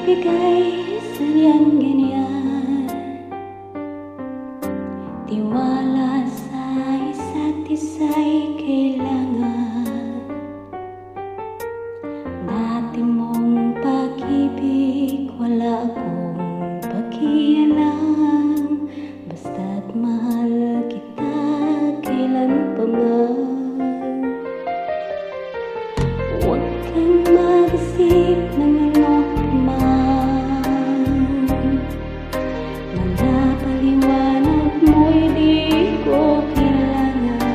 bigay sadyang ganyan. Tiwala sa isa't isa'y kailangan. Dati mong pag-ibig, wala akong pakialam. Basta't mahal kita kailan pa man. Huwag kang mag-isip ng ano man. Mga paliwanag mo'y di ko kailangan.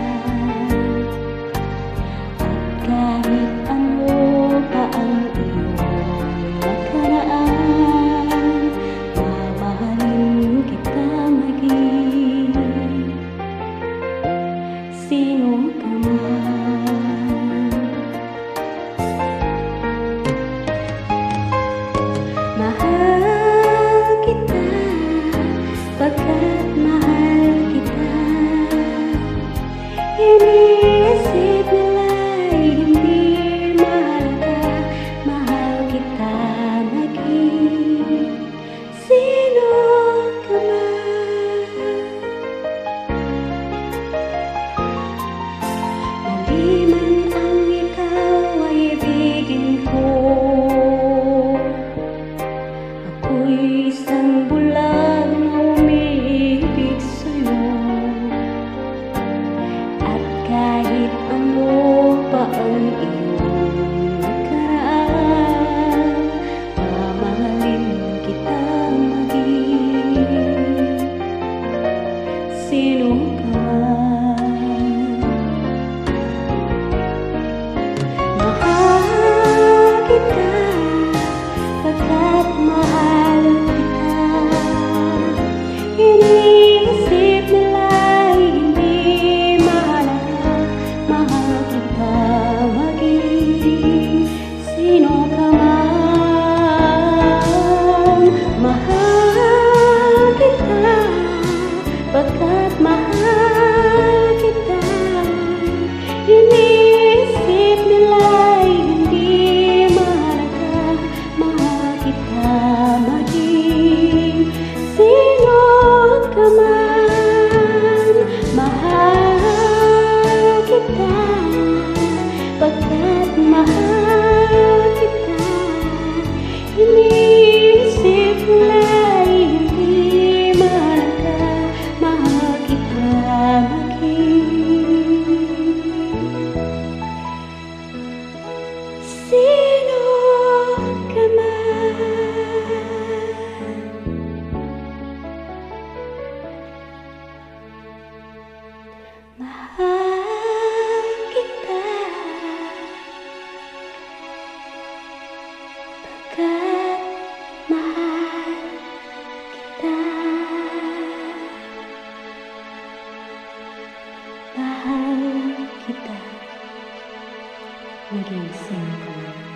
At kahit ano pa ang iyong nakaraan, mamahalin kita maging sino ka man. Mahal kita, pagkat mahal kita. Iniisip nila'y hindi mahal ka. Mahal kita maging sino ka man. Maliman ang ikaw ay ibigin ko. Ako'y isang bulag na umiibig sa'yo. At kahit ano pa ang iyong nakaraan, mamahalin kita maging sino ka man. Mahal kita, pagkat mahal kita. Iniisip nila'y hindi mahal ka. Mahal kita maging sino ka man. Mahal kita, pagkat mahal kita. Iniisip nila'y hindi mahal ka. Mahal kita maging sino ka man. Mahal kita, pagkat mahal kita. Iniisip nila'y hindi mahal ka. Mahal kita maging sino ka man. Mahal kita, pagkat mahal kita. Mahal kita maging sino ka man.